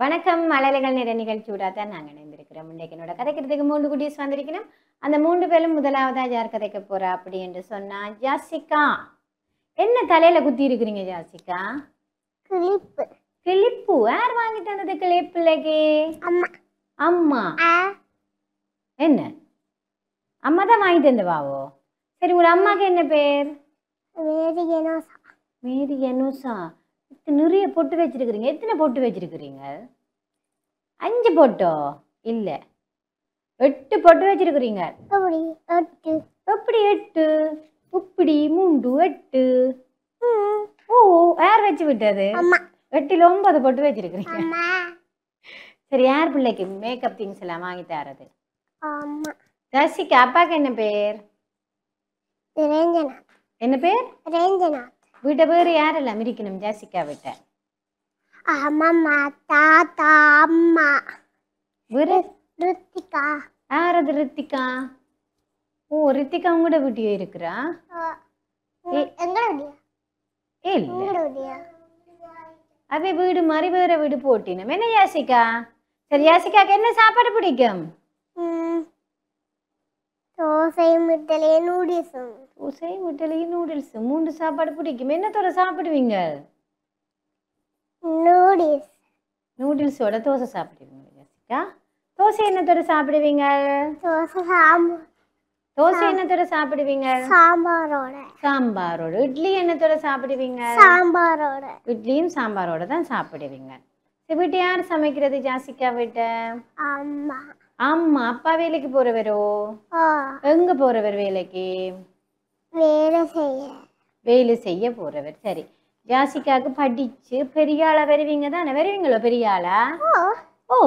வணக்கம். மழலைகள் நிற நிகழ்ச்சியோட தான் நாங்கள் இணைந்திருக்கிறோம். இன்றைக்கு என்னோட கதைக்கிறதுக்கு 3 குட்டீஸ் வந்திருக்கணும். அந்த 3 பேரும் முதலாவதா யார் கதைக்க போறா அப்படி என்று சொன்னா ஜாசிகா. என்ன தலையில குத்தி இருக்கிறீங்க ஜாசிகா? கிளிப்பு. கிளிப்பு யார் வாங்கிட்டு வந்தது கிளிப் பிள்ளைக்கு? அம்மா. அம்மா. என்ன அம்மா தான் வாங்கிட்டு வந்தவாவோ? சரி, உங்க அம்மாக்கு என்ன பேர்? மேரி எனோசா. மேரி எனோசா. நிறைய பொட்டு வச்சிருக்கிறீங்க. எத்தனை பொட்டு வச்சிருக்கிறீங்க? 5 பொட்டோ? இல்ல 8 பொட்டு வச்சிருக்கிறீங்க. எப்படி 8? எப்படி 8? இப்படி 3 8. ஓ, யார் வச்சு விட்டது? அம்மா. 8ல் 9 பொட்டு வச்சிருக்கிறீங்க. அம்மா. சரி, யார் பிள்ளைக்கு மேக்கப் திங்ஸ் எல்லாம் வாங்கி தரது? அம்மா. ஜாசிகா அப்பாக்கு என்ன பேர்? ரேஞ்சனா. என்ன பேர்? ரேஞ்சனா. வீட்டை வேறு யாரெல்லாம் இருக்கணும் ஜாசிகா வீட்டை? அம்மா, தாத்தா, அம்மா. வேறு ரித்திகா. யாரது? ரித்திகா. ஓ, ரித்திகா உங்களோட வீட்டியோ இருக்கிறா? எங்கட வீடியா? இல்ல, எங்கட வீடியா? அவை வீடு மாதிரி வேற வீடு போட்டினோம். என்ன ஜாசிகா? சரி, ஜாசிகாக்கு என்ன சாப்பாடு பிடிக்கும்? தோசையும் இட்லியும் நூடுல்ஸும். தோசை இட்லி நூடுல்ஸ் 3 சாப்பாடு பிடிக்கும். என்னத்தோட சாப்பிடுவீங்க? நூடுல்ஸ். நூடுல்ஸோட தோசை சாப்பிடுவீங்க ஜாசிகா? தோசை என்னத்தோட சாப்பிடுவீங்க? தோசை சாம்பார். தோசை என்னத்தோட சாப்பிடுவீங்க? சாம்பாரோட. சாம்பாரோட. இட்லி என்னத்தோட சாப்பிடுவீங்க? சாம்பாரோட. இட்லியும் சாம்பாரோட தான் சாப்பிடுவீங்க. சரி, வீட்டு யார் சமைக்கிறது ஜாசிகா வீட்டை? அம்மா. ஆமா. அப்பா வேலைக்கு போறவரோ? எங்க போறவர் வேலைக்கு? வேலை செய்ய. வேலை செய்ய போறவர். சரி, ஜாசிகாவுக்கு படிச்சு பெரிய ஆளா வருவீங்க தானே? வருவீங்களோ பெரிய ஆளா? ஓ,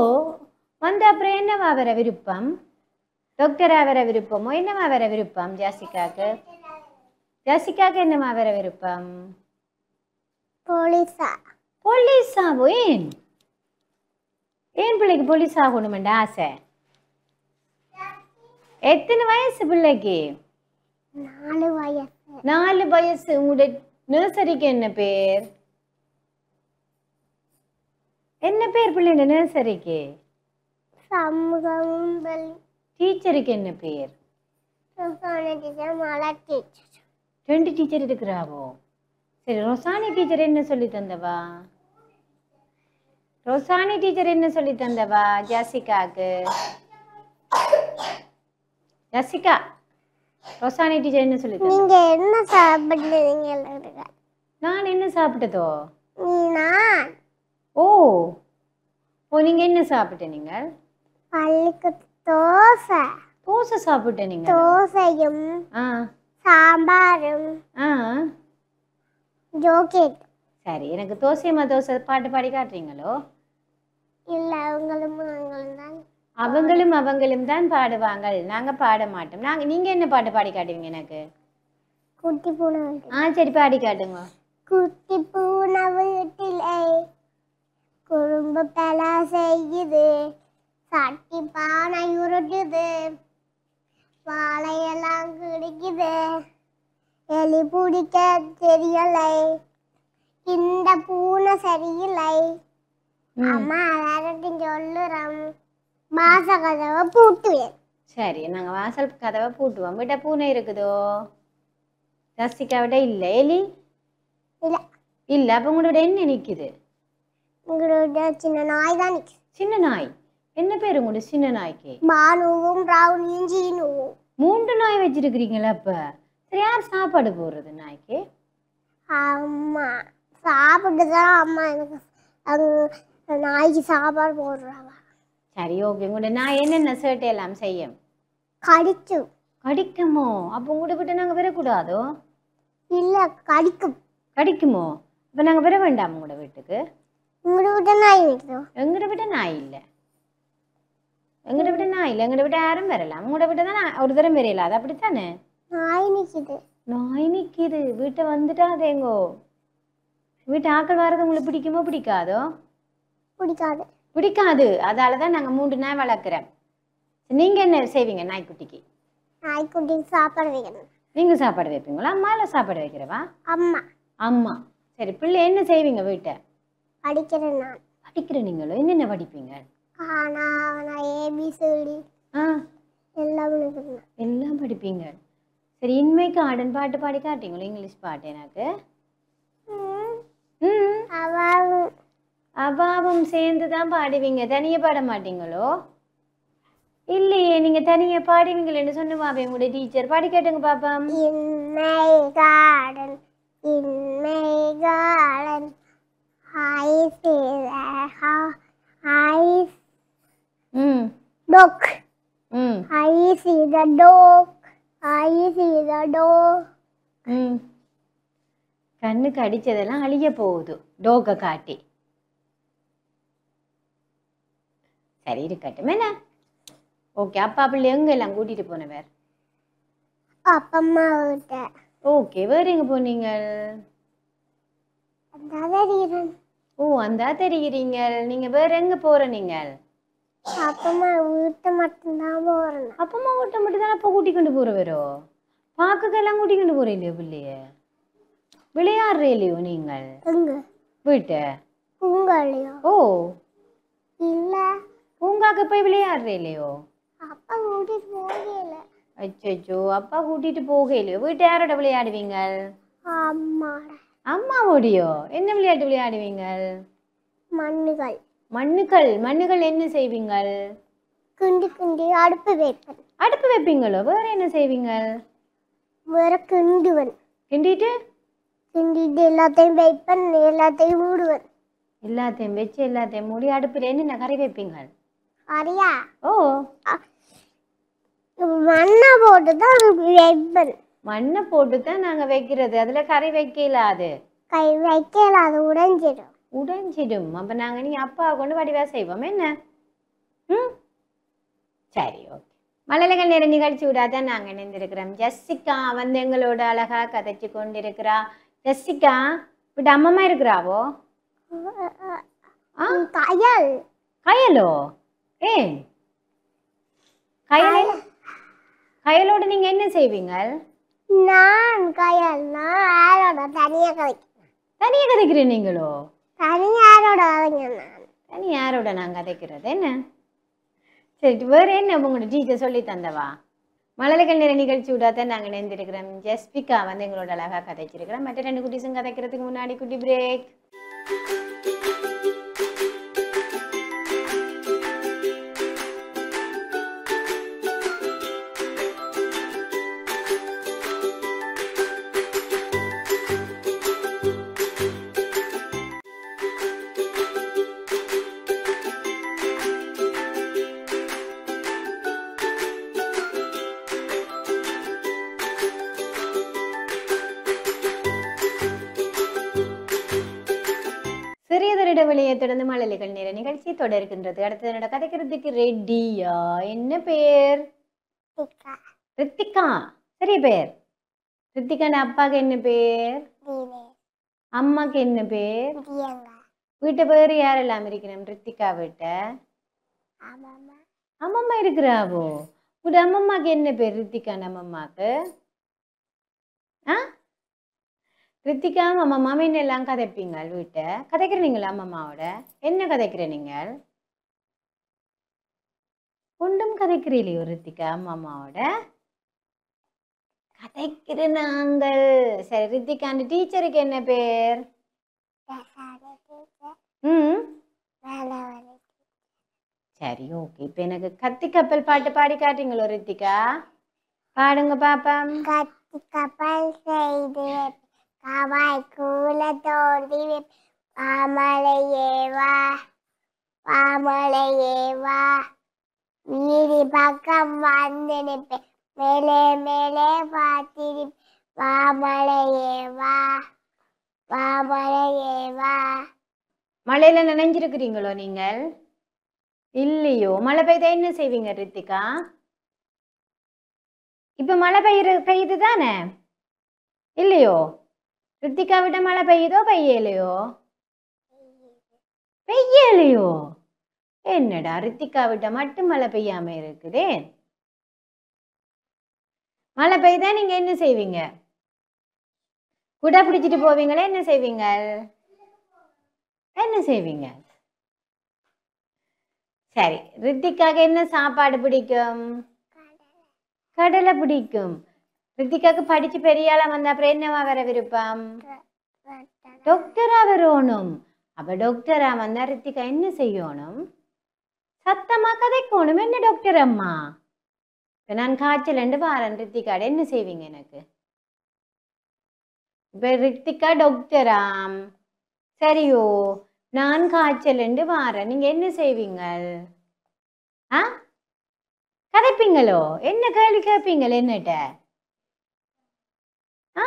வந்து அப்புறம் என்னவா வர விருப்பம்? டாக்டரா வர விருப்பமோ? என்னவா வர விருப்பம் ஜாசிகாவுக்கு? ஜாசிகாவுக்கு என்னவா வர விருப்பம்? போலீஸா. போலீஸாவோ? ஏன் ஏன் பிள்ளைக்கு போலீஸ் ஆகணுமெண்டா ஆசை? எத்தனை வயசு பிள்ளைக்கு? 4 வயசு. 4 வயசு. உங்களுடைய நர்சரிக்கு என்ன பேர்? என்ன பேர் பிள்ளைங்க நர்சரிக்கு? சமூகம். டீச்சருக்கு என்ன பேர்? மலர் டீச்சர். 2 டீச்சர் இருக்கிறாவோ? சரி, ரொசானி டீச்சர் என்ன சொல்லி தந்தவா? ரொசானி டீச்சர் என்ன சொல்லி தந்தவா ஜாசிகாக்கு? ஜாசிகா, ரொசானி டீச்சர் என்ன சொல்லி தந்தா? நீங்க என்ன சாப்பிடுறீங்க? நான் என்ன சாப்பிட்டதோ? நான் ஓ ஓ, நீங்க என்ன சாப்பிட்ட? நீங்க பள்ளிக்கு தோசை. தோசை சாப்பிட்ட? நீங்க தோசையும் ஆ சாம்பாரும் ஆ ஜோக்கெட். சரி, எனக்கு தோசைமா தோசை பாட்டு பாடி காட்டுறீங்களோ? இல்ல, அவங்களும் தான். அவங்களும் தான் பாடுவாங்க. நாங்க பாட மாட்டோம். நீங்க என்ன பாட்டு பாடி காட்டுவீங்க எனக்கு? குட்டி பூனை. சரி, பாடி காட்டுங்க. குட்டி பூனை வீட்டிலே குறும்பு பல செய்யுது, சட்டி பானை உருட்டுது, வாழையெல்லாம் குடிக்குது, எலி பிடிக்க தெரியலை, இந்த பூனை சரியில்லை. அம்மா எல்லார்ட்டையும் சொல்லுறோம், மாச கதவை பூட்டுவேன். சரி, நாங்க வாசல் கதவை பூட்டுவோம். விட பூனை இருக்குதோ? ஜாசிகா விட இல்ல. எலி இல்ல. இல்ல. அப்ப உங்களோட என்ன நிக்குது? உங்களோட சின்ன நாய் தான் நிற்குது. சின்ன நாய். என்ன பேரு உங்களோட சின்ன நாய்க்கு? பானுவும் பிரவுனியும் ஜீனுவும். 3 நாய் வச்சிருக்கிறீங்களா? அப்ப சரி, யார் சாப்பாடு போடுறது நாய்க்கு? அம்மா சாப்பிட்டுதான். அம்மா எனக்கு நாய்க்கு சாப்பாடு போடுறாங்க. சரி, ஓகே. உங்களோட நாய் என்னென்ன சேட்டை எல்லாம் செய்யும்? கடிக்கும். கடிக்குமோ? அப்போ உங்களோட விட்டு நாங்க வரக்கூடாதோ? இல்ல, கடிக்கும். கடிக்குமோ? அப்ப நாங்க வர வேண்டாம் உங்களோட வீட்டுக்கு? உங்களோட விட்ட நாய் நிற்கும். எங்கட விட நாய் இல்ல. எங்கட விட நாய் இல்ல. எங்கட விட யாரும் வரலாம். உங்களோட விட்ட தான் ஒரு தரம் வரையல. அது அப்படித்தானே? நாய் நிற்குது. நாய் நிக்குது. வீட்டை வந்துட்டாதேங்கோ. வீட்டு ஆக்கள் வர்றது உங்களுக்கு பிடிக்குமோ பிடிக்காதோ? பிடிக்காது. பிடிக்காது. அதாலதான் நாங்க 3 நாய் வளர்க்குறோம். நீங்க என்ன செய்வீங்க நாய்க்குட்டிக்கு? நாய்க்குட்டிக்கு சாப்பாடு வைக்கணும். நீங்க சாப்பாடு வைப்பீங்களா? அம்மா இல்ல சாப்பாடு வைக்கிறவா? அம்மா. அம்மா. சரி, பிள்ளை என்ன செய்வீங்க வீட்டை? படிக்கிறேன் நான். படிக்கிற நீங்களோ என்னென்ன படிப்பீங்க? ஆனா நான் ஏபிசிடி ஆ எல்லாம் எழுதுவேன். எல்லாம் படிப்பீங்க. சரி, இன்மைக்கு ஆடன் பாட்டு பாடி காட்டுங்களோ, இங்கிலீஷ் பாட்டு எனக்கு. ம் அவள் அவாவும் சேர்ந்து தான் பாடுவீங்க, தனியாக பாட மாட்டீங்களோ? இல்லையே, நீங்க தனியாக பாடுவீங்களேன்னு சொன்னுவாவே உங்களுடைய டீச்சர். பாடி கேட்டுங்க பாப்பா. in my garden I see I ம் dog ம் I see the dog I see the dog. ம் கண்ணுக்கு அடிச்சதெல்லாம் அழிய போகுது டோக்கை காட்டி. சரி, இருக்கட்டும் என்ன. ஓகே, அப்பா பிள்ளை எங்க எல்லாம் கூட்டிட்டு போனவர்? அப்பம்மா விட்ட ஓகே, வேற எங்க போனீங்க? ஓ, அந்த தெரிகிறீங்க. நீங்க வேற எங்க போற? நீங்கள் அப்பம்மா வீட்டை மட்டும்தான் போறேன். அப்பம்மா வீட்டை மட்டும் தானே அப்பா கூட்டி கொண்டு போறவரோ? பார்க்கெல்லாம் கூட்டி கொண்டு போற இல்லையோ பிள்ளைய? விளையாடுற இல்லையோ நீங்கள் எங்க வீட்டை? பூங்காலையோ? ஓ, இல்ல, பூங்காக்கு போய் விளையாடுற இல்லையோ? அப்பா கூட்டிட்டு போகல. அச்சோ, அப்பா கூட்டிட்டு போக இல்லையோ? வீட்டை யாரோட விளையாடுவீங்க? அம்மாட அம்மாவோடையோ? என்ன விளையாட்டு விளையாடுவீங்க? மண்ணுகள் மண்ணுகள். மண்ணுகள் என்ன செய்வீங்க? கிண்டி கிண்டி அடுப்பு வைப்பேன். அடுப்பு வைப்பீங்களோ? வேற என்ன செய்வீங்க? வேற கிண்டுவன். கிண்டிட்டு கிண்டிட்டு எல்லாத்தையும் வைப்பேன், எல்லாத்தையும் மூடுவேன். எல்லாத்தையும் வச்சு எல்லாத்தையும் மூடி அடுப்பில் என்னென்ன கறி வைப்பீங்க? அறியா ஓ, மண்ணை போட்டு தான் வைப்பேன். மண்ணை போட்டு தான் நாங்கள் வைக்கிறது. அதில் கறி வைக்கலாது. கை வைக்கல, அது உடைஞ்சிடும். உடைஞ்சிடும். அப்போ நாங்கள் நீ அப்பாவை கொண்டு வடிவா செய்வோம் என்ன? ம் சரி, ஓகே. மழலைகள் நேர நிகழ்ச்சி விடாதான் நாங்கள் இணைந்திருக்கிறோம். ஜெசிகா வந்து எங்களோட அழகா கதைச்சு கொண்டிருக்கிறா. ஜெசிகா இப்படி அம்மம்மா இருக்கிறாவோ? கயல் கயலோ? ஏன் கயல்? கயலோடு நீங்க என்ன செய்வீங்க? நான் கயல் நான் யாரோட தனியா கதைக்கிறேன். தனியா கதைக்கிறேன் நீங்களோ? தனி யாரோட நான் தனி யாரோட நான் கதைக்கிறது என்ன? சரி, வேற என்ன உங்களோட டீச்சர் சொல்லி தந்தவா? மழலைகள் நேர நிகழ்ச்சி விடாதான் நாங்கள் இணைந்திருக்கிறோம். ஜெஸ்பிகா வந்து எங்களோட அழகா கதைச்சிருக்கிறோம். மற்ற 2 குட்டீஸும் கதைக்கிறதுக்கு முன்னாடி குட்டி பிரேக். சிறியதொரு இடைவெளியை தொடர்ந்து மழலைகள் நேர நிகழ்ச்சி தொடர்கின்றது. அடுத்தது என்னோட கதைக்கிறதுக்கு ரெடியா? என்ன பேர்? ரித்திகா. சரிய பேர் ரித்திகாண்ட அப்பாக்கு என்ன பேர்? அம்மாக்கு என்ன பேர்? வீட்டை பேர் யாரெல்லாம் இருக்கிறோம்? ரித்திகா வீட்ட அம்மம்மா இருக்கிறாவோ? உட அம்மம்மாக்கு என்ன பேர்? ரித்திகாண்ட அம்மம்மாக்கு ரித்திகா அம்மம்மா என்னெல்லாம் கதைப்பீங்க வீட்டை? கதைக்கிறீங்களா அம்மம்மாவோட? என்ன கதைக்கிற நீங்கள்? ஒன்றும் கதைக்கிறீங்களோ ரித்திகா அம்மம்மாவோட? கதைக்கிற நாங்கள். சரி, ரித்திகாண்ட டீச்சருக்கு என்ன பேர்? ம் சரி, ஓகே. இப்போ எனக்கு கத்தி கப்பல் பாட்டு பாடி காட்டுங்களோ ரித்திகா? பாடுங்க பாப்பா. கத்தி கப்பல் செய்து காவாய் கூல தோண்டி பாமலையே வா பாமலையே வா வீதி பக்கம் வந்து நிற்பேன் மேலே மேலே பார்த்திருப்பேன் பாமலையே வா பாமலையே வா. மழையில நனைஞ்சிருக்கிறீங்களோ நீங்கள்? இல்லையோ? மழை பெய்தா என்ன செய்வீங்க ரித்திகா? இப்ப மழை பெய்யுது தானே? இல்லையோ? ரித்திகா விட்ட மழை பெய்யுதோ பெய்யலையோ? பெய்யலையோ? என்னடா ரித்திகா விட்ட மட்டும் மழை பெய்யாம இருக்குதே. மழை பெய்தா நீங்க என்ன செய்வீங்க? குடை பிடிச்சிட்டு போவீங்களா? என்ன செய்வீங்க? என்ன செய்வீங்க? சரி, ரித்திகாக்கு என்ன சாப்பாடு பிடிக்கும்? கடலை பிடிக்கும். ரித்திகாக்கு படிச்சு பெரிய ஆளா வந்த அப்புறம் என்னவா வர விருப்பம்? டாக்டரா வரணும். அப்ப டாக்டரா வந்தா ரித்திகா என்ன செய்யணும்? சத்தமா கதைக்கணும். என்ன டாக்டர் அம்மா? இப்ப நான் காய்ச்சல் வாரன் ரித்திகாட என்ன செய்வீங்க எனக்கு? இப்ப ரித்திகா டாக்டராம். சரியோ, நான் காய்ச்சல் வாரன், நீங்க என்ன செய்வீங்க? ஆ, கதைப்பீங்களோ? என்ன கேள்வி கேட்பீங்களோ என்னட்ட? ஆ,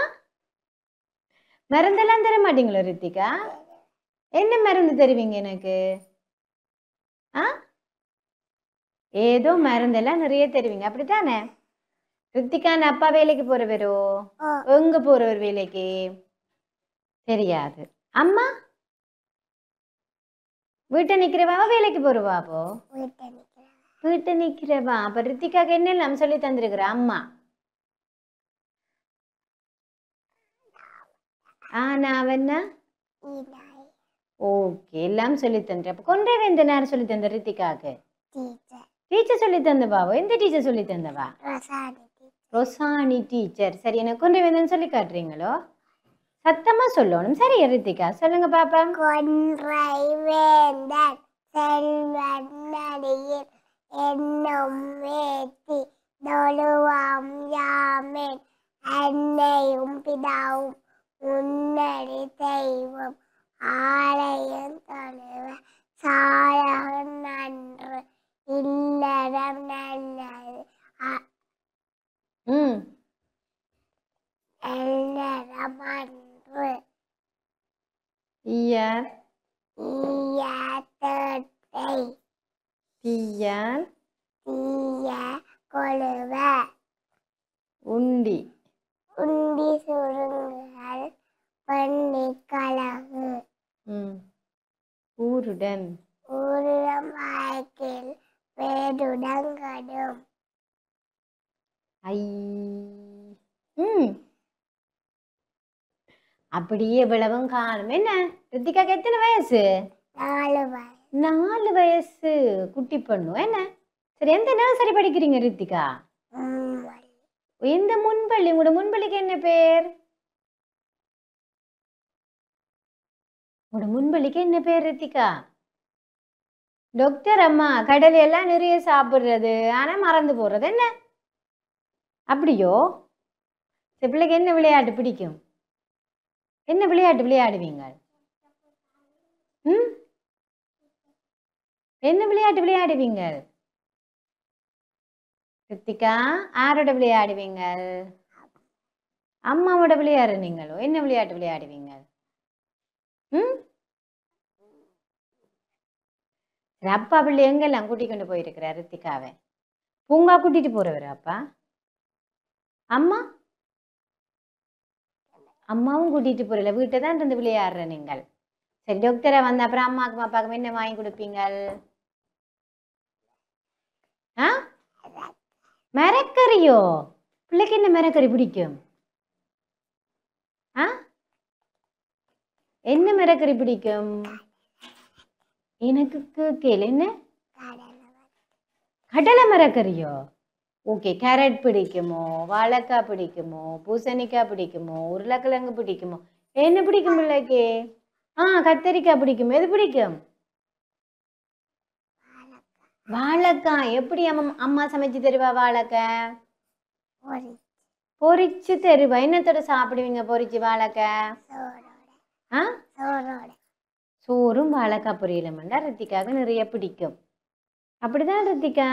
மருந்தெல்லாம் தர மாட்டீங்களோ ரித்திகா? என்ன மருந்து தருவீங்க எனக்கு? ஆ, ஏதோ மருந்தெல்லாம் நிறைய தருவீங்க அப்படித்தானே? ரித்திகான் அப்பா வேலைக்கு போறவரோ? எங்க போறவர் வேலைக்கு? தெரியாது. அம்மா வீட்டை நிக்கிறவா வேலைக்கு போறவா? அப்போ வீட்டை நிக்கிறவா. அப்ப ரித்திகாக்கு என்னெல்லாம் சொல்லி தந்திருக்கிற அம்மா? ஆனாவன்னா ஓகே, எல்லாம் சொல்லி தந்துரு. அப்ப கொண்டே எந்த நேரம் சொல்லி தந்த ரித்திகாக்கு? டீச்சர் சொல்லி தந்தவாவோ? எந்த டீச்சர் சொல்லி தந்தவா? ரொசானி டீச்சர். சரி, எனக்கு கொண்டே வேந்தன்னு சொல்லி காட்டுறீங்களோ? சத்தமா சொல்லணும். சரி ரித்திகா, சொல்லுங்க பாப்பா. கொன்றை வேந்தன் செல்வன்னடியில் என்னும் வேத்தி தொழுவாம் யாமேன் அன்னையும் பிதாவும் முன்னடி தெய்வம் ஆலயம் தொழுவ சாயகன் நன்று இல்லறம் நல்லது நல்லறம் அன்று ஈயார் ஈயத்தட்டை தீயார் தீய கொழுவ உண்டி உண்டி சுருங்குகள் பண்ணி கலகு ஊருடன் ஊரிடம் வாய்க்கில் வேடுடன் கடும் ஐ. அப்படியே இவ்வளவும் காணும். என்ன ரித்திகாக்கு எத்தனை வயசு? 4 வயது. 4 வயசு குட்டி பொண்ணு. என்ன சரி, எந்த நர்சரி படிக்கிறீங்க ரித்திகா? எந்த முன்பள்ளி? உங்களோட முன்பள்ளிக்கு என்ன பேர்? உங்களோட முன்பள்ளிக்கு என்ன பேர் ரித்திகா? டாக்டர் அம்மா. கடலை எல்லாம் நிறைய சாப்பிடுறது, ஆனா மறந்து போறது. என்ன அப்படியோ? பிள்ளைக்கு என்ன விளையாட்டு பிடிக்கும்? என்ன விளையாட்டு விளையாடுவீங்க? என்ன விளையாட்டு விளையாடுவீங்க ரித்திகா? ஆரோட விளையாடுவீங்க? அம்மாவோட விளையாடு நீங்களோ? என்ன விளையாட்டு விளையாடுவீங்க? அப்பா பிள்ளை எங்கெல்லாம் கூட்டிக் கொண்டு போயிருக்கிறார் ரித்திகாவை? பூங்கா கூட்டிட்டு போறவர் அப்பா? அம்மா? அம்மாவும் கூட்டிட்டு போறல, வீட்டை தான் இருந்து விளையாடுற நீங்கள். சரி, டாக்டரா வந்த அப்புறம் அம்மாவுக்கும் அப்பாவுக்கும் என்ன வாங்கி கொடுப்பீங்க? மரக்கறியோ? பிள்ளைக்கு என்ன மரக்கறி பிடிக்கும்? என்ன மரக்கறி பிடிக்கும்? எனக்கு கேளு. என்ன கடலை மரக்கறியோ? ஓகே. கேரட் பிடிக்குமோ? வாழைக்காய் பிடிக்குமோ? பூசணிக்காய் பிடிக்குமோ? உருளைக்கிழங்கு பிடிக்குமோ? என்ன பிடிக்கும் பிள்ளைக்கு? கத்தரிக்காய் பிடிக்கும். எது பிடிக்கும்? வாழைக்காய். எப்படி அம்மா சமைச்சு தருவா வாழைக்காய்? பொரிச்சு தருவா. என்னத்தோட சாப்பிடுவீங்க பொரிச்சு வாழைக்காய்? சோறும் வாழைக்காய் பொரியலும்னா ரித்திகாவுக்கு நிறைய பிடிக்கும். அப்படிதான் ரித்திகா?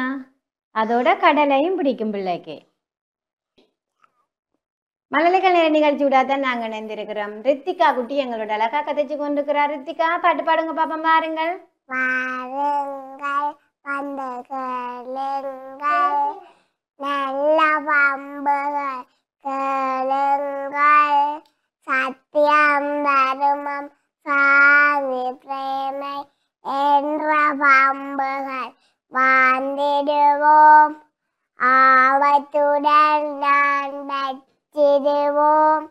அதோட கடலையும் பிடிக்கும் பிள்ளைக்கு. மழலைகள் நேர நிகழ்ச்சி விடாதான் நாங்க நினைந்திருக்கிறோம். ரித்திகா குட்டி எங்களோட அழகா கதைச்சு கொண்டிருக்கிறார். ரித்திகா, பாட்டு பாடுங்க பாப்போம். பாருங்கள். வாருங்கள் வந்து கேளுங்கள் நல்ல பம்புகள் கேளுங்கள் சத்தியம் தருமம் சாதி பிரேமை என்ற பம்புகள் வாழ்ந்திடுவோம் ஆபத்துடன் நான் வச்சிடுவோம்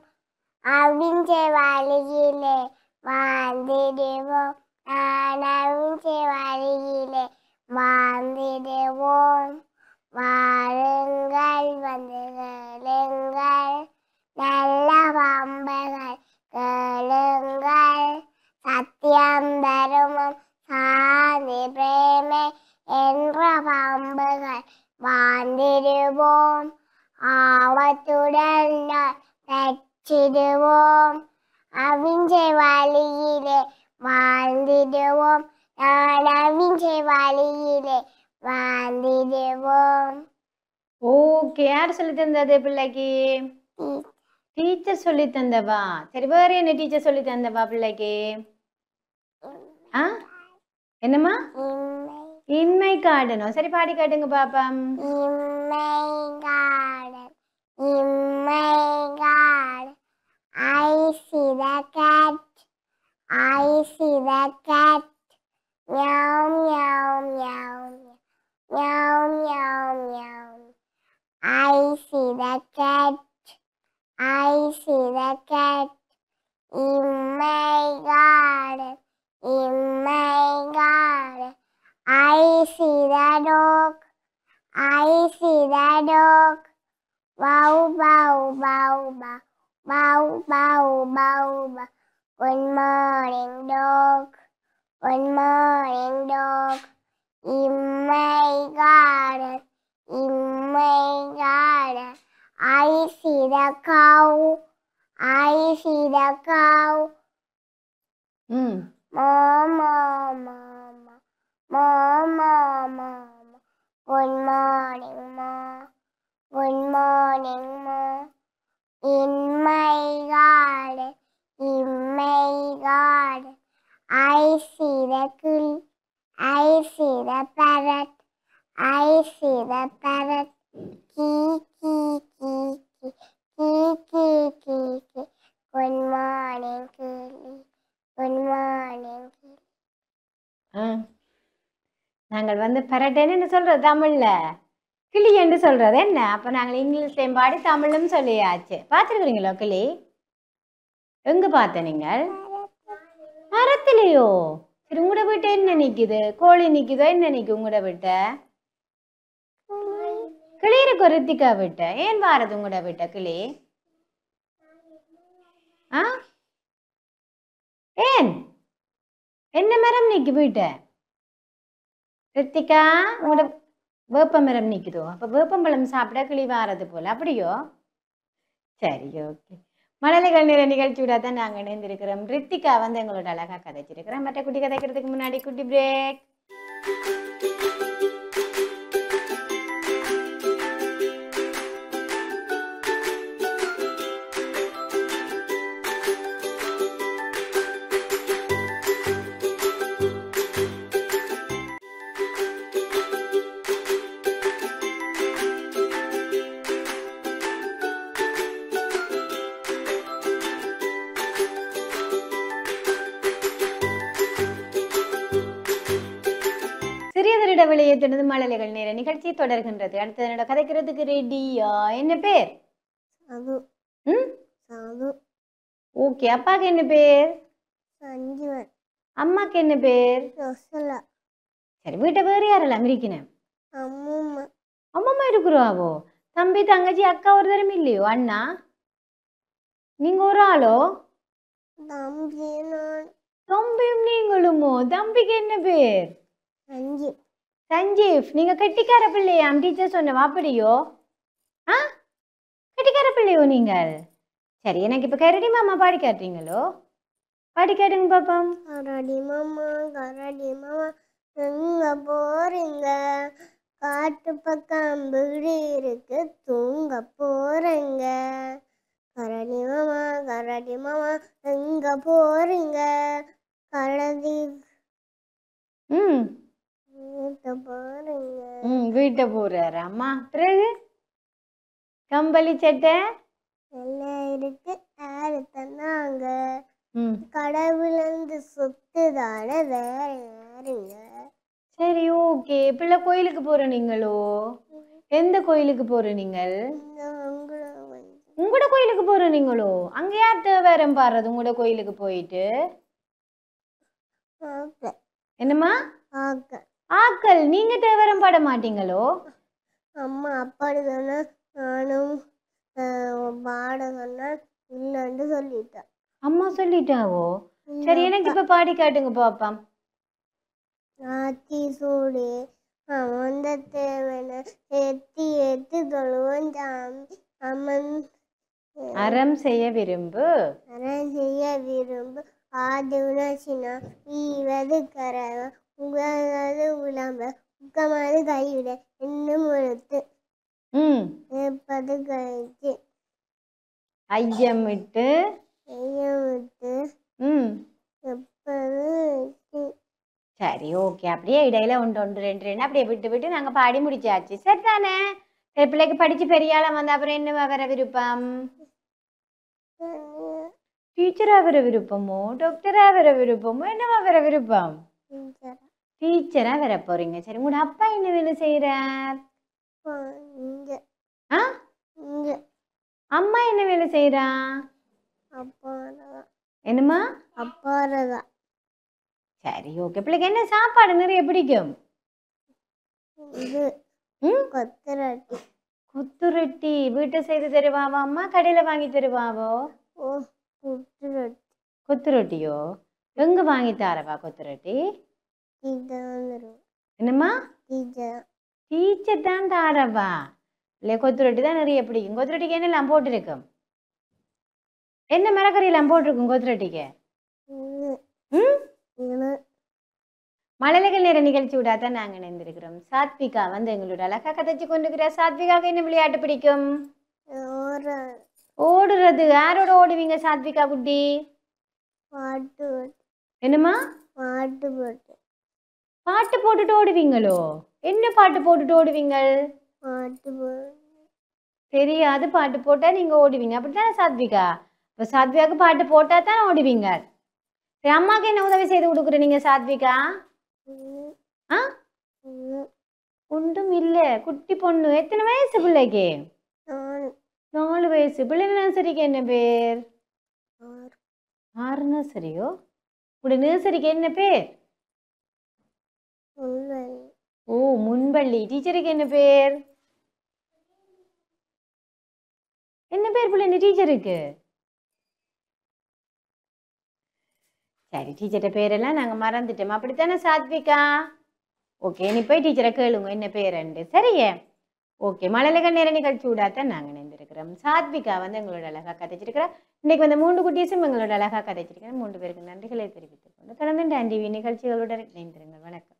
அவிஞ்ச வழியிலே வாழ்ந்திடுவோம் நான் அவிஞ்ச வழியிலே வாழ்ந்திடுவோம். வாருங்கள் வந்து கேளுங்கள், நல்ல பாம்புகள் கேளுங்கள், சத்தியம் தருமம் சாந்தி பிரேமை என்ற பாம்புகள் வாழ்ந்திடுவோம். ஆபத்துடன் பெற்றிடுவோம். அவிஞ்சை வழியிலே வாழ்ந்திடுவோம். நான் அவிஞ்சை வழியிலே வாழ்ந்திடுவோம். ஓகே, யார் சொல்லி தந்தது பிள்ளைக்கு? டீச்சர் சொல்லி தந்தவா? சரி, வேற என்ன டீச்சர் சொல்லி தந்தவா பிள்ளைக்கு? ஆ என்னம்மா? இன்மை காடனோ? சரி, பாடி காட்டுங்க பாப்பம். இம்மை காடன், இம்மை காடன். I see the cat, I see the cat. Meow, meow, meow, meow, meow, meow. I see the cat, I see the cat. In my garden, in my garden. I see the dog, I see the dog. Bow, bow, bow, bow. Bow, bow, bow, bow. Good morning, dog. Good morning, dog. In my garden, in my garden. I see the cow, I see the cow. Moo, moo, moo, moo. Moo, moo, moo, moo. Good morning, moo. Good morning, moo. In my garden, in my garden. I see the kill, I see the parrot, I see the parrot. Kee, kee, kee, kee, kee, kee, kee, kee. Good morning, kitty. Good morning, kitty. நாங்கள் வந்து பரட்டேன்னு சொல்றது தமிழ்ல, கிளி என்று சொல்றது என்ன? அப்ப நாங்கள் இங்கிலீஷ்லயும் பாடி தமிழும் சொல்லியாச்சு. பார்த்துருக்குறீங்களோ கிளி? எங்க பார்த்த நீங்கள்? மரத்திலேயோ? சரி, உங்களோட வீட்டை என்ன நிக்குது? கோழி நிக்குதோ? என்ன நிக்கு உங்களோட வீட்டை? கிளி இருக்கு ரித்திகா வீட்டை. ஏன் வாரது உங்களோட வீட்டை கிளி? ஆ ஏன் என்ன மரம் நிக்கு வீட்டை? ரித்திகா, உங்களோட வேப்ப மரம் நிக்குதோ? அப்ப வேப்பம்பழம் சாப்பிட கிளி வாரது போல, அப்படியோ? சரி, ஓகே. மழலைகள் நிற நிகழ்ச்சியோட தான் நாங்கள் இணைந்திருக்கிறோம். ரித்திகா வந்து எங்களோட அழகா கதைச்சிருக்கிறோம். மற்ற குட்டி கதைக்கிறதுக்கு முன்னாடி குட்டி பிரேக். சிறியதொரு இடைவெளியை தொடர்ந்து மழலைகள் நேர நிகழ்ச்சி தொடர்கின்றது. அடுத்து என்னோட கதைக்கிறதுக்கு ரெடியா? என்ன பேர்? ஓகே. அப்பாக்கு என்ன பேர்? சஞ்சீவன். அம்மாக்கு என்ன பேர்? ரோசலா. சரி, வீட்டை வேறு யாரெல்லாம் இருக்கணும்? அம்மா. அம்மம்மா இருக்கிறாவோ? தம்பி, தங்கச்சி, அக்கா ஒரு தரம் இல்லையோ? அண்ணா நீங்க ஒரு ஆளோ? தம்பி நான். தம்பியும் நீங்களுமோ? தம்பிக்கு என்ன பேர்? சஞ்சீவ். சஞ்சீவ். நீங்க கெட்டிக்கார பிள்ளையாம் டீச்சர் சொன்னவா? அப்படியோ? ஆ, கெட்டிக்கார பிள்ளையோ நீங்கள்? சரி, எனக்கு இப்ப கரடி மாமா பாடி காட்டுறீங்களோ? பாடி காட்டுங்க பாப்போம். கரடி மாமா, கரடி மாமா, எங்க போறீங்க? காட்டு பக்கம் வீடு இருக்கு, தூங்க போறேங்க. கரடி மாமா, எங்க போறீங்க? கரடி வீட்டை போறீங்க. வீட்டை போறாரு அம்மா. பிறகு கம்பளி சட்டை எல்லாம் இருக்கு, யாரு தந்தாங்க? கடவுளந்து சொத்து தானே, வேற யாருங்க? சரி, ஓகே. பிள்ளை கோயிலுக்கு போற நீங்களோ? எந்த கோயிலுக்கு போற நீங்கள்? உங்களோட கோயிலுக்கு போற நீங்களோ? அங்க யார் தேவாரம் பாடுறது உங்களோட கோயிலுக்கு போயிட்டு? என்னம்மா? ஆக்கள் நீங்க தேவரம் பாட மாட்டீங்களோ? அம்மா அப்படி சொன்னா நானும் பாட சொன்னா இல்லைன்னு சொல்லிட்டேன். அம்மா சொல்லிட்டாவோ? சரி எனக்கு இப்ப பாடி காட்டுங்க பாப்பா. ஆத்தி சூடு அமர்ந்த தேவன ஏத்தி ஏத்தி தொழுவன் சாமி அமன் அறம் செய்ய விரும்பு அறம் செய்ய விரும்பு ஆதி உணர்ச்சினா ஈவது கரவ உகது உளம்ப உக்கமது கைவிட இன்னும் ஒழுத்து ஏற்பது கழிச்சு ஐயமிட்டு ஐயமிட்டு எப்பது. சரி ஓகே. அப்படியே இடையில ஒன்று ஒன்று ரெண்டு ரெண்டு அப்படியே விட்டு விட்டு நாங்க பாடி முடிச்சாச்சு. சரி தானே? பிள்ளைக்கு படிச்சு பெரிய ஆளா வந்த அப்புறம் என்னவா வர விருப்பம்? டீச்சரா வர விருப்பமோ டாக்டரா வர விருப்பமோ என்னவா வர விருப்பம்? டீச்சரா வர போறீங்க. சரி உங்களோட அப்பா என்ன வேலை செய்யறார்? அம்மா என்ன வேலை செய்யறா? என்னம்மா? அப்பாரதா. சரி ஓகே. பிள்ளைக்கு என்ன சாப்பாடு நிறைய பிடிக்கும்? கொத்துரொட்டி. கொத்துரொட்டி வீட்டை செய்து தருவாவா அம்மா கடையில வாங்கி தருவாவோ? கொத்துரொட்டி. கொத்துரொட்டியோ எங்க வாங்கி தாரவா கொத்துரொட்டி? என்னம்மா? டீச்சர் தான் தாரவா? இல்லை கொத்துரொட்டி தான் நிறைய பிடிக்கும். கொத்துரொட்டிக்கு என்னெல்லாம் போட்டிருக்கும்? என்ன மரக்கறியெல்லாம் போட்டிருக்கும் கொத்துரொட்டிக்கு? மழலைகள் நேர நிகழ்ச்சி விடாதான் நாங்க இணைந்திருக்கிறோம். சாத்விகா வந்து எங்களோட அழகா கதைச்சு கொண்டுக்கிறா. சாத்விகாவுக்கு என்ன விளையாட்டு பிடிக்கும்? ஓடுறது. யாரோட ஓடுவீங்க சாத்விகா குட்டி? என்னம்மா? பாட்டு போட்டுட்டு ஓடுவீங்களோ? என்ன பாட்டு போட்டுட்டு ஓடுவீங்க? தெரியாது. பாட்டு போட்டா நீங்க ஓடுவீங்க அப்படித்தானே சாத்விகா? இப்ப சாத்விகாவுக்கு பாட்டு போட்டா தான் ஓடுவீங்க. சரி அம்மாக்கு என்ன உதவி செய்து கொடுக்குற நீங்க சாத்விகா? ஒன்றும் இல்ல. குட்டி பொண்ணு. எத்தனை வயசு பிள்ளைக்கு? 4 வயசு. பிள்ளை நர்சரிக்கு என்ன பேர்? 6 நர்சரியோ? உடைய நர்சரிக்கு என்ன பேர்? ஓ முன்பள்ளி. டீச்சருக்கு என்ன பேர்? என்ன பேர் பிள்ளை இந்த டீச்சருக்கு? சரி டீச்சர்கிட்ட பேரெல்லாம் நாங்க மறந்துட்டோம் அப்படித்தானே சாத்விகா? ஓகே நீ போய் டீச்சரை கேளுங்க என்ன பேருண்டு. சரியே ஓகே. மழலைகள் நேர நிகழ்ச்சி விடாதான் நாங்கள் இணைந்திருக்கிறோம். சாத்விகா வந்து எங்களோட அழகா கதைச்சிருக்கிறோம். இன்னைக்கு வந்து 3 குட்டீஸும் எங்களோட அழகா கதைச்சிருக்கிறோம். 3 பேருக்கு நன்றிகளை தெரிவித்துக் கொண்டு தொடர்ந்து டான் டிவி நிகழ்ச்சிகளோட இணைந்திருங்கள். வணக்கம்.